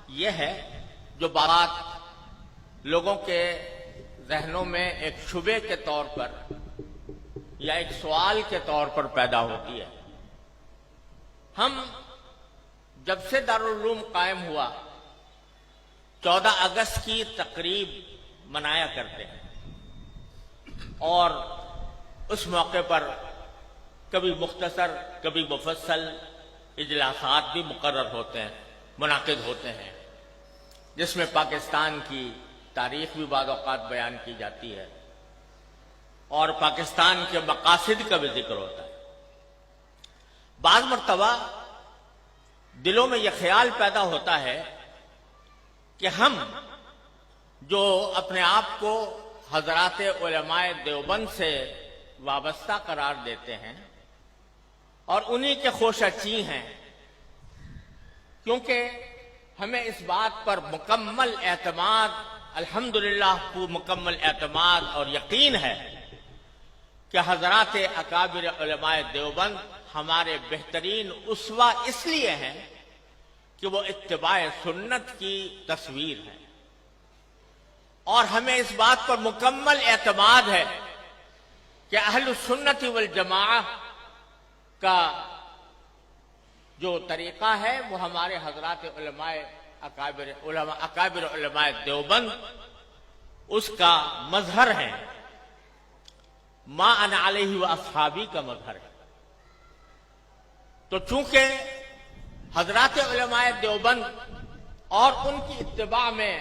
یہ ہے جو بات لوگوں کے ذہنوں میں ایک شبے کے طور پر یا ایک سوال کے طور پر پیدا ہوتی ہے۔ ہم جب سے دارالعلوم قائم ہوا 14 اگست کی تقریب منایا کرتے ہیں، اور اس موقع پر کبھی مختصر کبھی مفصل اجلاسات بھی مقرر ہوتے ہیں، منعقد ہوتے ہیں، جس میں پاکستان کی تاریخ بھی بعض اوقات بیان کی جاتی ہے اور پاکستان کے مقاصد کا بھی ذکر ہوتا ہے۔ بعض مرتبہ دلوں میں یہ خیال پیدا ہوتا ہے کہ ہم جو اپنے آپ کو حضرات علماء دیوبند سے وابستہ قرار دیتے ہیں اور انہی کے خوشہ چی ہیں، کیونکہ ہمیں اس بات پر مکمل اعتماد، الحمدللہ مکمل اعتماد اور یقین ہے کہ حضرات اکابر علماء دیوبند ہمارے بہترین اسوہ اس لیے ہیں کہ وہ اتباع سنت کی تصویر ہے، اور ہمیں اس بات پر مکمل اعتماد ہے کہ اہل السنت والجماعہ کا جو طریقہ ہے وہ ہمارے حضرات اکابر علماء دیوبند اس کا مظہر ہے، ما انا علیہ و اصحابی کا مظہر ہے۔ تو چونکہ حضرات علماء دیوبند اور ان کی اتباع میں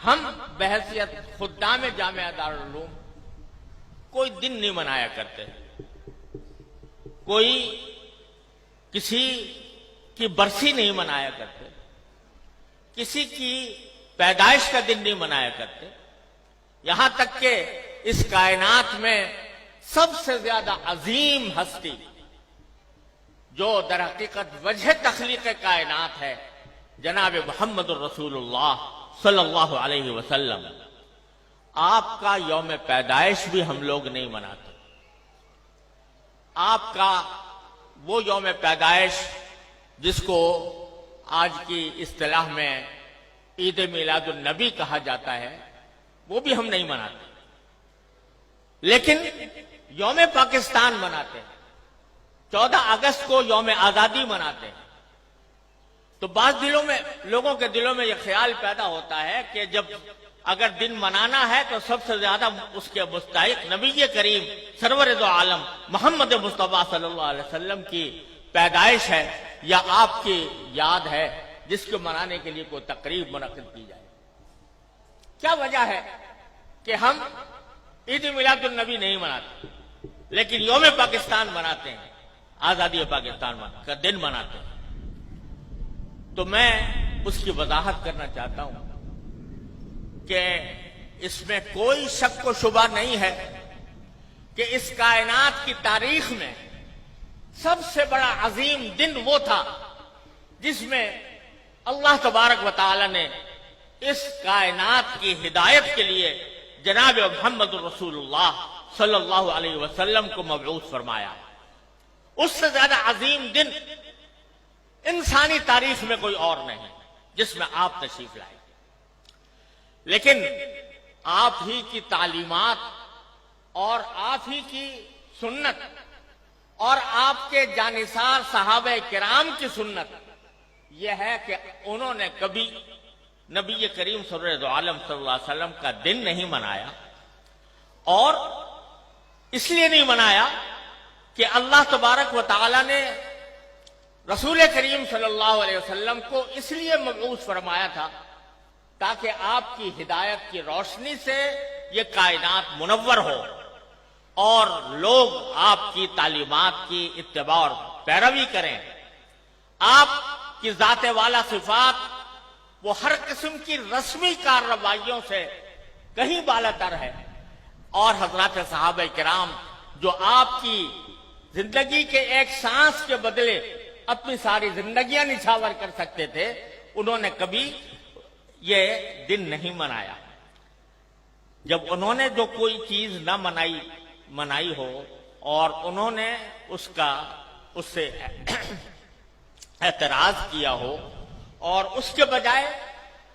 ہم بحیثیت خدام جامعہ دارالعلوم کوئی دن نہیں منایا کرتے، کوئی کسی کی برسی نہیں منایا کرتے، کسی کی پیدائش کا دن نہیں منایا کرتے، یہاں تک کہ اس کائنات میں سب سے زیادہ عظیم ہستی جو در حقیقت وجہ تخلیق کائنات ہے، جناب محمد الرسول اللہ صلی اللہ علیہ وسلم، آپ کا یوم پیدائش بھی ہم لوگ نہیں مناتے۔ آپ کا وہ یوم پیدائش جس کو آج کی اصطلاح میں عید میلاد النبی کہا جاتا ہے، وہ بھی ہم نہیں مناتے، لیکن یوم پاکستان مناتے ہیں، 14 اگست کو یوم آزادی مناتے ہیں۔ تو بعض لوگوں کے دلوں میں یہ خیال پیدا ہوتا ہے کہ جب اگر دن منانا ہے تو سب سے زیادہ اس کے مستحق نبی کریم سرور دو عالم محمد مصطفیٰ صلی اللہ علیہ وسلم کی پیدائش ہے یا آپ کی یاد ہے، جس کو منانے کے لیے کوئی تقریب منعقد کی جائے۔ کیا وجہ ہے کہ ہم عید میلاد النبی نہیں مناتے لیکن یوم پاکستان مناتے ہیں، آزادی پاکستان کا دن مناتے ہیں؟ تو میں اس کی وضاحت کرنا چاہتا ہوں کہ اس میں کوئی شک و شبہ نہیں ہے کہ اس کائنات کی تاریخ میں سب سے بڑا عظیم دن وہ تھا جس میں اللہ تبارک و تعالی نے اس کائنات کی ہدایت کے لیے جناب محمد رسول اللہ صلی اللہ علیہ وسلم کو مبعوث فرمایا۔ اس سے زیادہ عظیم دن انسانی تاریخ میں کوئی اور نہیں جس میں آپ تشریف لائے، لیکن آپ ہی کی تعلیمات اور آپ ہی کی سنت اور آپ کے جانثار صحابہ کرام کی سنت یہ ہے کہ انہوں نے کبھی نبی کریم سرور عالم صلی اللہ علیہ وسلم کا دن نہیں منایا، اور اس لیے نہیں منایا کہ اللہ تبارک و تعالی نے رسول کریم صلی اللہ علیہ وسلم کو اس لیے مبعوث فرمایا تھا تاکہ آپ کی ہدایت کی روشنی سے یہ کائنات منور ہو اور لوگ آپ کی تعلیمات کی اتباع اور پیروی کریں۔ آپ کی ذات والا صفات وہ ہر قسم کی رسمی کارروائیوں سے کہیں بالاتر ہے، اور حضرات صحابہ کرام جو آپ کی زندگی کے ایک سانس کے بدلے اپنی ساری زندگیاں نچھاور کر سکتے تھے، انہوں نے کبھی یہ دن نہیں منایا۔ جب انہوں نے جو کوئی چیز نہ منائی ہو اور انہوں نے اس سے اعتراض کیا ہو اور اس کے بجائے